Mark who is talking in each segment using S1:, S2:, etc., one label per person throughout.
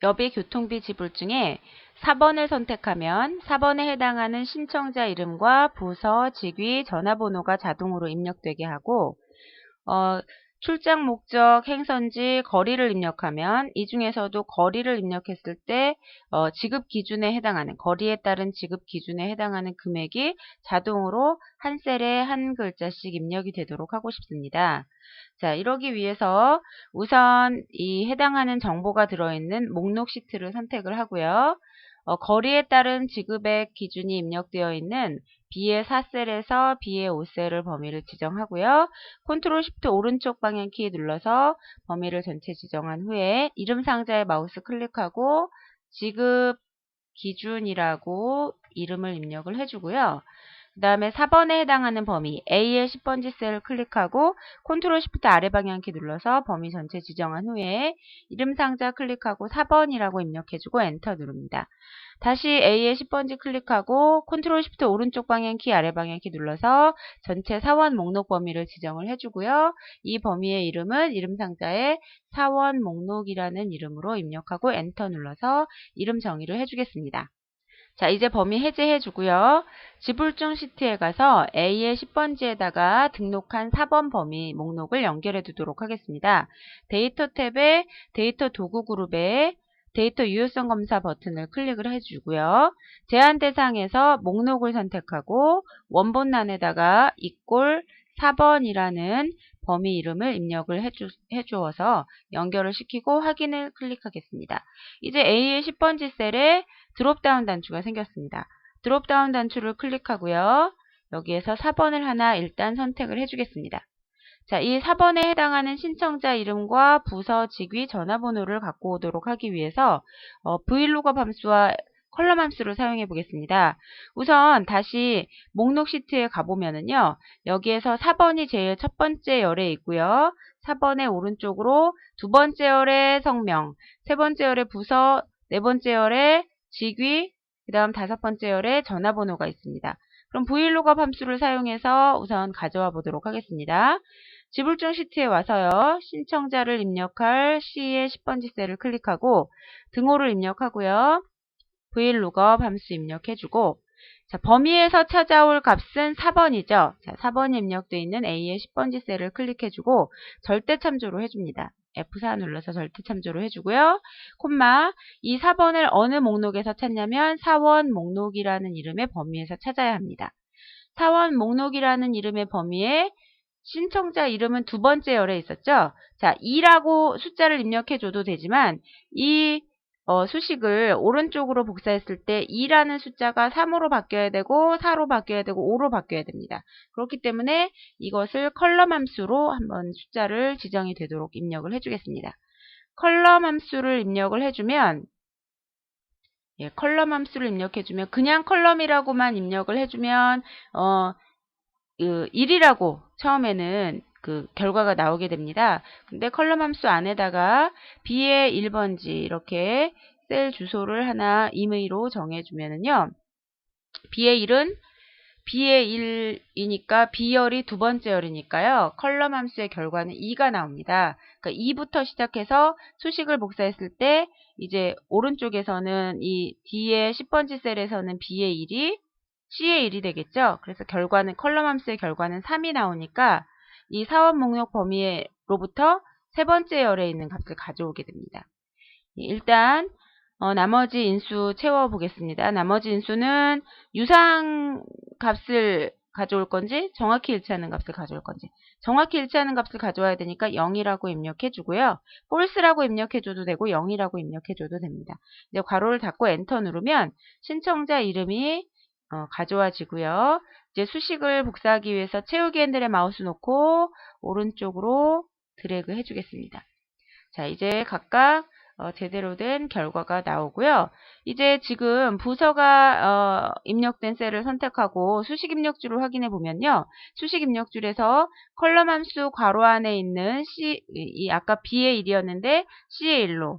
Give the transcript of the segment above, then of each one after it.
S1: 여비 교통비 지불 중에 4번을 선택하면 4번에 해당하는 신청자 이름과 부서, 직위, 전화번호가 자동으로 입력되게 하고 출장 목적, 행선지, 거리를 입력하면 이 중에서도 거리를 입력했을 때 지급 기준에 해당하는 거리에 따른 지급 기준에 해당하는 금액이 자동으로 한 셀에 한 글자씩 입력이 되도록 하고 싶습니다. 자, 이러기 위해서 우선 이 해당하는 정보가 들어있는 목록 시트를 선택을 하고요. 거리에 따른 지급액 기준이 입력되어 있는 B의 4셀에서 B의 5셀을 범위를 지정하고요. 컨트롤 쉬프트 오른쪽 방향키 눌러서 범위를 전체 지정한 후에 이름 상자에 마우스 클릭하고 지급 기준이라고 이름을 입력을 해주고요. 그 다음에 4번에 해당하는 범위 A의 10번지 셀을 클릭하고 컨트롤 쉬프트 아래 방향키 눌러서 범위 전체 지정한 후에 이름 상자 클릭하고 4번이라고 입력해주고 엔터 누릅니다. 다시 A의 10번지 클릭하고 컨트롤 쉬프트 오른쪽 방향키 아래 방향키 눌러서 전체 사원 목록 범위를 지정을 해주고요. 이 범위의 이름은 이름 상자에 사원 목록이라는 이름으로 입력하고 엔터 눌러서 이름 정의를 해주겠습니다. 자, 이제 범위 해제해주고요. 지불중 시트에 가서 A의 10번지에다가 등록한 4번 범위 목록을 연결해 두도록 하겠습니다. 데이터 탭에 데이터 도구 그룹에 데이터 유효성 검사 버튼을 클릭을 해주고요. 제한 대상에서 목록을 선택하고 원본란에다가 이꼴 4번이라는 범위 이름을 입력을 해주어서 연결을 시키고 확인을 클릭하겠습니다. 이제 A의 10번지 셀에 드롭다운 단추가 생겼습니다. 드롭다운 단추를 클릭하고요. 여기에서 4번을 하나 일단 선택을 해주겠습니다. 자, 이 4번에 해당하는 신청자 이름과 부서, 직위, 전화번호를 갖고 오도록 하기 위해서 VLOOKUP 함수와 컬럼 함수를 사용해 보겠습니다. 우선 다시 목록 시트에 가보면은요. 여기에서 4번이 제일 첫 번째 열에 있고요. 4번의 오른쪽으로 두 번째 열에 성명, 세 번째 열에 부서, 네 번째 열에 직위, 그 다음 다섯 번째 열에 전화번호가 있습니다. 그럼 VLOOKUP 함수를 사용해서 우선 가져와 보도록 하겠습니다. 지불중 시트에 와서요. 신청자를 입력할 C의 10번지 셀을 클릭하고 등호를 입력하고요. VLOOKUP 함수 입력해주고 자, 범위에서 찾아올 값은 4번이죠. 자, 4번이 입력되어 있는 A의 10번지 셀을 클릭해주고 절대 참조로 해줍니다. F4 눌러서 절대 참조로 해주고요. 콤마 이 4번을 어느 목록에서 찾냐면 사원 목록이라는 이름의 범위에서 찾아야 합니다. 사원 목록이라는 이름의 범위에 신청자 이름은 두 번째 열에 있었죠. 자, 2라고 숫자를 입력해줘도 되지만 이 수식을 오른쪽으로 복사했을 때 2라는 숫자가 3으로 바뀌어야 되고 4로 바뀌어야 되고 5로 바뀌어야 됩니다. 그렇기 때문에 이것을 컬럼 함수로 한번 숫자를 지정이 되도록 입력을 해주겠습니다. 컬럼 함수를 입력을 해주면 컬럼 함수를 입력해주면 그냥 컬럼이라고만 입력을 해주면 1이라고 처음에는 그 결과가 나오게 됩니다. 근데 컬럼 함수 안에다가 B의 1번지 이렇게 셀 주소를 하나 임의로 정해주면은요. B의 1은 B의 1이니까 B열이 두 번째 열이니까요. 컬럼 함수의 결과는 2가 나옵니다. 그러니까 2부터 시작해서 수식을 복사했을 때 이제 오른쪽에서는 이 D의 10번지 셀에서는 B의 1이 C의 1이 되겠죠. 그래서 결과는 컬럼 함수의 결과는 3이 나오니까 이 사원 목록 범위로부터 세 번째 열에 있는 값을 가져오게 됩니다. 일단 나머지 인수 채워보겠습니다. 나머지 인수는 유상 값을 가져올 건지 정확히 일치하는 값을 가져올 건지 정확히 일치하는 값을 가져와야 되니까 0이라고 입력해주고요. false라고 입력해줘도 되고 0이라고 입력해줘도 됩니다. 이제 괄호를 닫고 엔터 누르면 신청자 이름이 가져와지고요. 이제 수식을 복사하기 위해서 채우기 핸들에 마우스 놓고 오른쪽으로 드래그 해주겠습니다. 자, 이제 각각 제대로 된 결과가 나오고요. 이제 지금 부서가 입력된 셀을 선택하고 수식 입력줄을 확인해 보면요. 수식 입력줄에서 컬럼 함수 괄호 안에 있는 이 아까 B의 1이었는데 C의 1로,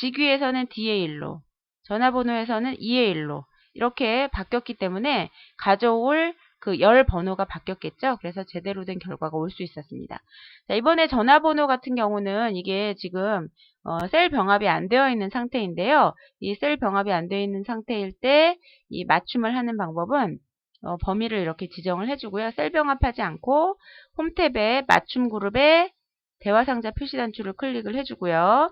S1: 직위에서는 D의 1로, 전화번호에서는 E의 1로 이렇게 바뀌었기 때문에 가져올 그 열 번호가 바뀌었겠죠. 그래서 제대로 된 결과가 올 수 있었습니다. 자, 이번에 전화번호 같은 경우는 이게 지금 셀 병합이 안 되어 있는 상태인데요. 이 셀 병합이 안 되어 있는 상태일 때 이 맞춤을 하는 방법은 범위를 이렇게 지정을 해주고요. 셀 병합하지 않고 홈 탭에 맞춤 그룹에 대화 상자 표시 단추를 클릭을 해주고요.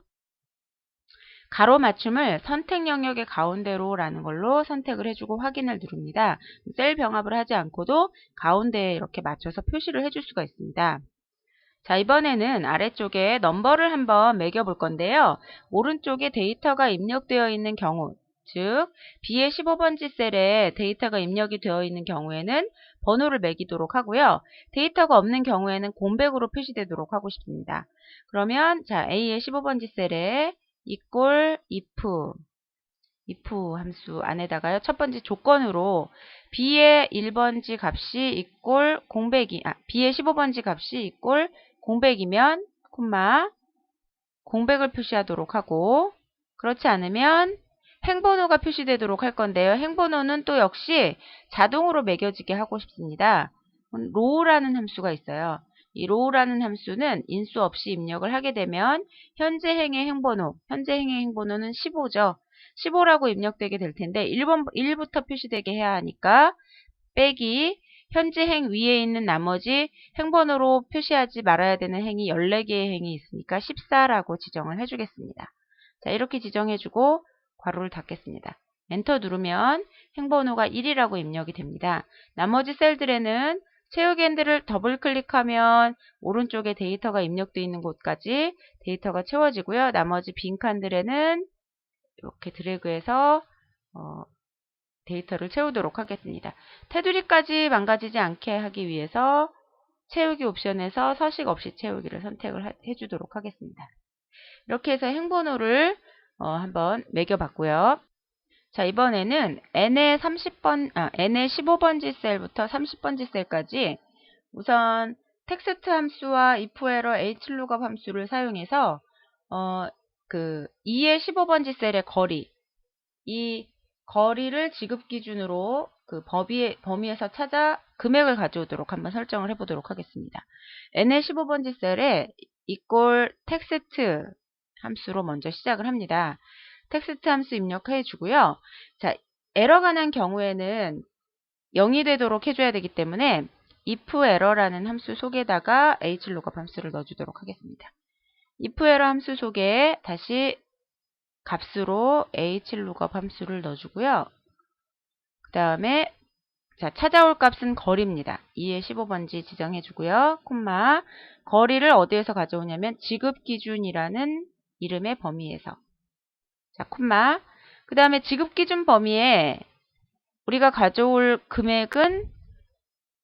S1: 가로 맞춤을 선택 영역의 가운데로라는 걸로 선택을 해주고 확인을 누릅니다. 셀 병합을 하지 않고도 가운데에 이렇게 맞춰서 표시를 해줄 수가 있습니다. 자, 이번에는 아래쪽에 넘버를 한번 매겨 볼 건데요. 오른쪽에 데이터가 입력되어 있는 경우, 즉 B의 15번지 셀에 데이터가 입력이 되어 있는 경우에는 번호를 매기도록 하고요. 데이터가 없는 경우에는 공백으로 표시되도록 하고 싶습니다. 그러면 자, A의 15번지 셀에 if 함수 안에다가요. 첫 번째 조건으로 B의 1번지 값이 B의 15번지 값이 공백이면 콤마 공백을 표시하도록 하고, 그렇지 않으면 행번호가 표시되도록 할 건데요. 행번호는 또 역시 자동으로 매겨지게 하고 싶습니다. row라는 함수가 있어요. 이 row라는 함수는 인수 없이 입력을 하게 되면 현재 행의 행번호는 15죠. 15라고 입력되게 될 텐데 1부터 표시되게 해야 하니까 빼기 현재 행 위에 있는 나머지 행번호로 표시하지 말아야 되는 행이 14개의 행이 있으니까 14라고 지정을 해주겠습니다. 자, 이렇게 지정해주고 괄호를 닫겠습니다. 엔터 누르면 행번호가 1이라고 입력이 됩니다. 나머지 셀들에는 채우기 핸들을 더블 클릭하면 오른쪽에 데이터가 입력되어 있는 곳까지 데이터가 채워지고요. 나머지 빈 칸들에는 이렇게 드래그해서 데이터를 채우도록 하겠습니다. 테두리까지 망가지지 않게 하기 위해서 채우기 옵션에서 서식 없이 채우기를 선택을 해주도록 하겠습니다. 이렇게 해서 행번호를 한번 매겨봤고요. 자, 이번에는 N의 15번지 셀부터 30번지 셀까지 우선 텍스트 함수와 ifError hlookup 함수를 사용해서 2의 15번지 셀의 거리, 이 거리를 지급 기준으로 그 범위에서 찾아 금액을 가져오도록 한번 설정을 해보도록 하겠습니다. N의 15번지 셀에 텍스트 함수로 먼저 시작을 합니다. 텍스트 함수 입력해 주고요. 자, 에러가 난 경우에는 0이 되도록 해줘야 되기 때문에 ifError라는 함수 속에다가 hlookup 함수를 넣어주도록 하겠습니다. ifError 함수 속에 다시 값으로 hlookup 함수를 넣어주고요. 그 다음에 자, 찾아올 값은 거리입니다. 2의 15번지 지정해주고요. 콤마 거리를 어디에서 가져오냐면 지급기준이라는 이름의 범위에서, 자, 콤마 그 다음에 지급기준 범위에 우리가 가져올 금액은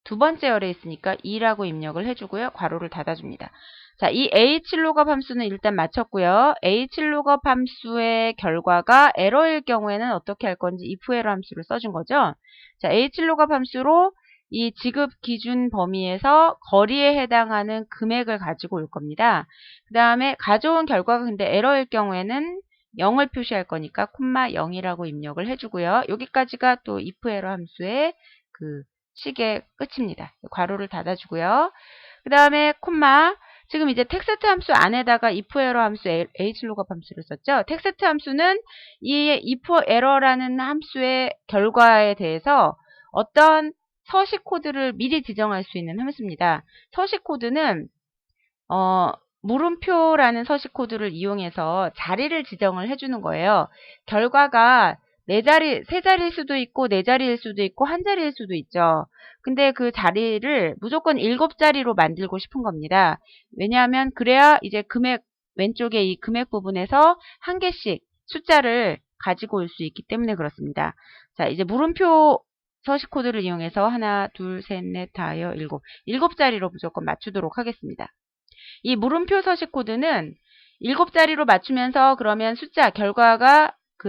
S1: 두 번째 열에 있으니까 2라고 입력을 해주고요. 괄호를 닫아줍니다. 자, 이 hlookup 함수는 일단 마쳤고요. hlookup 함수의 결과가 에러일 경우에는 어떻게 할 건지 ifError 함수를 써준 거죠. 자, hlookup 함수로 이 지급 기준 범위에서 거리에 해당하는 금액을 가지고 올 겁니다. 그 다음에 가져온 결과가 근데 에러일 경우에는 0을 표시할 거니까 콤마 0이라고 입력을 해주고요. 여기까지가 또 ifError 함수의 그 식의 끝입니다. 괄호를 닫아주고요. 그 다음에 콤마 지금 이제 텍스트 함수 안에다가 ifError 함수 hlookup 함수를 썼죠. 텍스트 함수는 이 ifError라는 함수의 결과에 대해서 어떤 서식 코드를 미리 지정할 수 있는 함수입니다. 서식 코드는 물음표라는 서식 코드를 이용해서 자리를 지정을 해주는 거예요. 결과가 세 자리일 수도 있고 네 자리일 수도 있고 한 자리일 수도 있죠. 근데 그 자리를 무조건 7자리로 만들고 싶은 겁니다. 왜냐하면 그래야 이제 왼쪽에 이 금액 부분에서 한 개씩 숫자를 가지고 올 수 있기 때문에 그렇습니다. 자, 이제 물음표 서식 코드를 이용해서 하나, 둘, 셋, 넷, 다여, 7자리로 무조건 맞추도록 하겠습니다. 이 물음표 서식 코드는 7자리로 맞추면서 그러면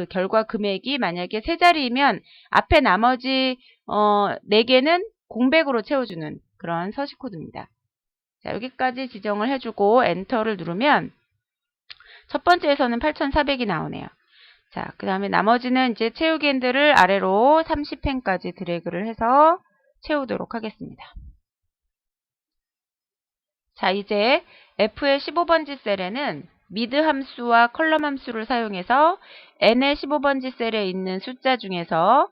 S1: 결과 금액이 만약에 3자리이면 앞에 나머지 4개는 공백으로 채워주는 그런 서식 코드입니다. 자, 여기까지 지정을 해주고 엔터를 누르면 첫 번째에서는 8,400이 나오네요. 자, 그 다음에 나머지는 이제 채우기 핸들을 아래로 30행까지 드래그를 해서 채우도록 하겠습니다. 자, 이제 F의 15번지 셀에는 미드 함수와 컬럼 함수를 사용해서 N의 15번지 셀에 있는 숫자 중에서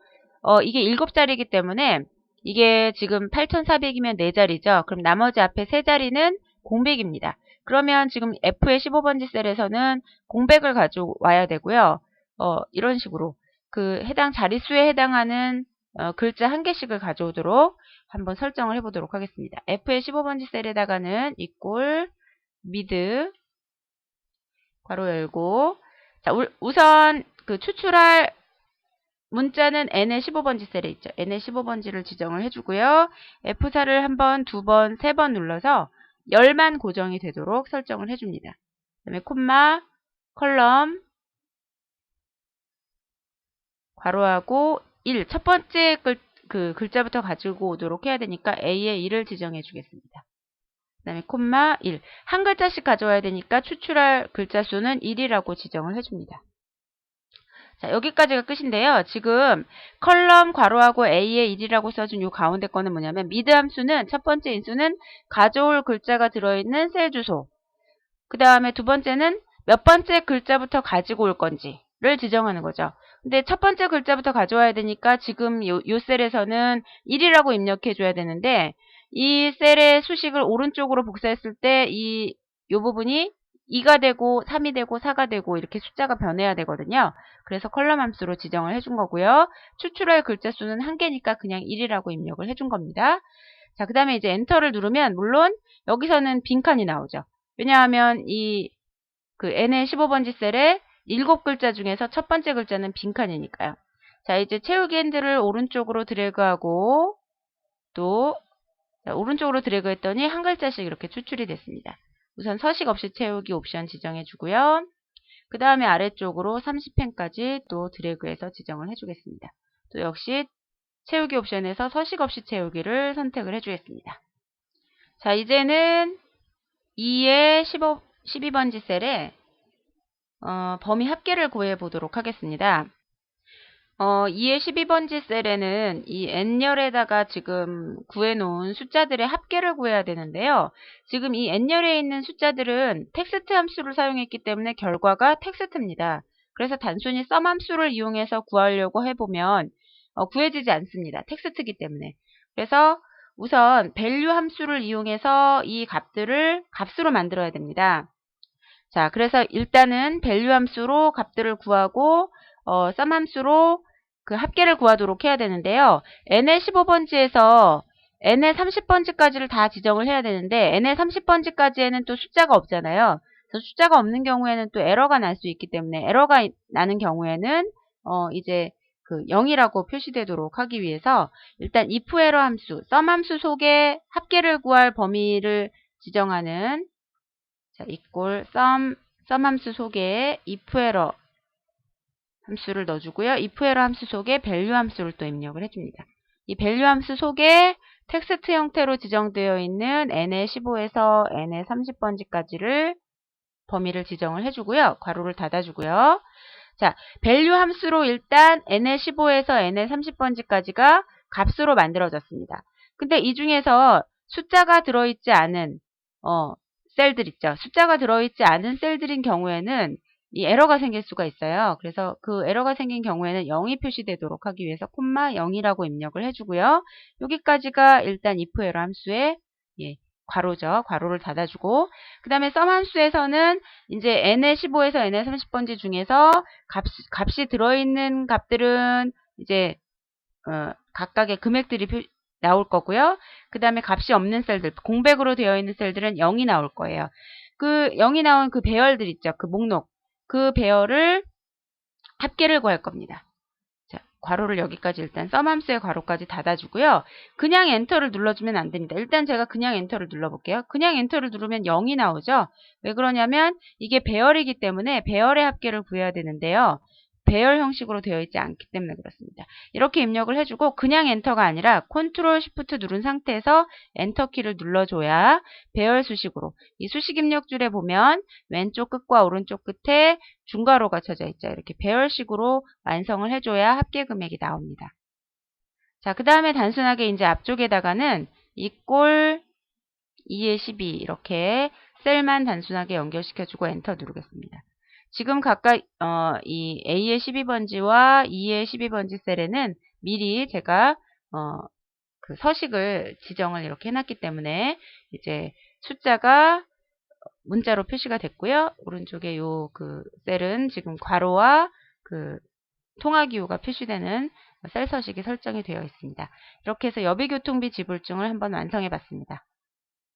S1: 이게 7자리이기 때문에 이게 지금 8400이면 4자리죠. 그럼 나머지 앞에 3자리는 공백입니다. 그러면 지금 F의 15번지 셀에서는 공백을 가져와야 되고요. 이런 식으로 그 해당 자릿수에 해당하는 글자 한 개씩을 가져오도록 한번 설정을 해보도록 하겠습니다. F의 15번지 셀에다가는 equal mid 괄호 열고, 자, 우선 그 추출할 문자는 N의 15번지 셀에 있죠. N의 15번지를 지정을 해주고요. F4를 한 번, 두 번, 세 번 눌러서 열만 고정이 되도록 설정을 해줍니다. 그 다음에 콤마, 컬럼, 괄호하고 1. 첫 번째 글자부터 가지고 오도록 해야 되니까 A의 1을 지정해 주겠습니다. 그 다음에 콤마 1. 한 글자씩 가져와야 되니까 추출할 글자 수는 1이라고 지정을 해줍니다. 자, 여기까지가 끝인데요. 지금 컬럼 괄호하고 A의 1이라고 써준 이 가운데 거는 뭐냐면 미드 함수는 첫 번째 인수는 가져올 글자가 들어있는 셀 주소, 그 다음에 두 번째는 몇 번째 글자부터 가지고 올 건지를 지정하는 거죠. 근데 첫 번째 글자부터 가져와야 되니까 지금 요 셀에서는 1이라고 입력해 줘야 되는데 이 셀의 수식을 오른쪽으로 복사했을 때 요 부분이 2가 되고 3이 되고 4가 되고 이렇게 숫자가 변해야 되거든요. 그래서 컬럼 함수로 지정을 해준 거고요. 추출할 글자 수는 1개니까 그냥 1이라고 입력을 해준 겁니다. 자, 그 다음에 이제 엔터를 누르면 물론 여기서는 빈칸이 나오죠. 왜냐하면 그 N의 15번지 셀에 7글자 중에서 첫 번째 글자는 빈칸이니까요. 자, 이제 채우기 핸들을 오른쪽으로 드래그하고 또 오른쪽으로 드래그 했더니 한 글자씩 이렇게 추출이 됐습니다. 우선 서식 없이 채우기 옵션 지정해 주고요. 그 다음에 아래쪽으로 30펜까지 또 드래그해서 지정을 해주겠습니다. 또 역시 채우기 옵션에서 서식 없이 채우기를 선택을 해주겠습니다. 자, 이제는 2의 12번지 셀에 범위 합계를 구해 보도록 하겠습니다. 2의 12번지 셀에는 이 n열에다가 지금 구해놓은 숫자들의 합계를 구해야 되는데요. 지금 이 n열에 있는 숫자들은 텍스트 함수를 사용했기 때문에 결과가 텍스트입니다. 그래서 단순히 sum 함수를 이용해서 구하려고 해보면 구해지지 않습니다. 텍스트이기 때문에. 그래서 우선 value 함수를 이용해서 이 값들을 값으로 만들어야 됩니다. 자, 그래서 일단은 value 함수로 값들을 구하고 sum 함수로 그 합계를 구하도록 해야 되는데요. n의 15번지에서 n의 30번지까지를 다 지정을 해야 되는데 n의 30번지까지에는 또 숫자가 없잖아요. 그래서 숫자가 없는 경우에는 또 에러가 날 수 있기 때문에 에러가 나는 경우에는 이제 그 0이라고 표시되도록 하기 위해서 일단 if 에러 함수, sum 함수 속에 합계를 구할 범위를 지정하는 자, equal sum 함수 속에 if 에러 함수를 넣어주고요. if 에러 함수 속에 value 함수를 또 입력을 해줍니다. 이 value 함수 속에 텍스트 형태로 지정되어 있는 n의 15에서 n의 30번지까지를 범위를 지정을 해주고요. 괄호를 닫아주고요. 자, value 함수로 일단 n의 15에서 n의 30번지까지가 값으로 만들어졌습니다. 근데 이 중에서 숫자가 들어있지 않은 셀들 있죠. 숫자가 들어있지 않은 셀들인 경우에는 이 에러가 생길 수가 있어요. 그래서 그 에러가 생긴 경우에는 0이 표시되도록 하기 위해서 콤마 0이라고 입력을 해주고요. 여기까지가 일단 if 에러 함수의 괄호죠. 괄호를 닫아주고 그 다음에 sum 함수에서는 이제 n의 15에서 n의 30번지 중에서 값이 들어있는 값들은 이제 각각의 금액들이 나올 거고요. 그 다음에 값이 없는 셀들, 공백으로 되어 있는 셀들은 0이 나올 거예요. 그 0이 나온 그 배열들 있죠. 그 목록. 그 배열을 합계를 구할 겁니다. 자, 괄호를 여기까지 일단 sum 함수의 괄호까지 닫아주고요. 그냥 엔터를 눌러주면 안 됩니다. 일단 제가 그냥 엔터를 눌러볼게요. 그냥 엔터를 누르면 0이 나오죠. 왜 그러냐면 이게 배열이기 때문에 배열의 합계를 구해야 되는데요. 배열 형식으로 되어 있지 않기 때문에 그렇습니다. 이렇게 입력을 해주고 그냥 엔터가 아니라 컨트롤 쉬프트 누른 상태에서 엔터 키를 눌러줘야 배열 수식으로 이 수식 입력줄에 보면 왼쪽 끝과 오른쪽 끝에 중괄호가 쳐져 있죠. 이렇게 배열식으로 완성을 해줘야 합계 금액이 나옵니다. 자, 그 다음에 단순하게 이제 앞쪽에다가는 이꼴 2의 12 이렇게 셀만 단순하게 연결시켜주고 엔터 누르겠습니다. 지금 각각 이 A의 12번지와 E의 12번지 셀에는 미리 제가 그 서식을 지정을 이렇게 해놨기 때문에 이제 숫자가 문자로 표시가 됐고요. 오른쪽에 요 그 셀은 지금 괄호와 그 통화기호가 표시되는 셀 서식이 설정이 되어 있습니다. 이렇게 해서 여비교통비 지불증을 한번 완성해 봤습니다.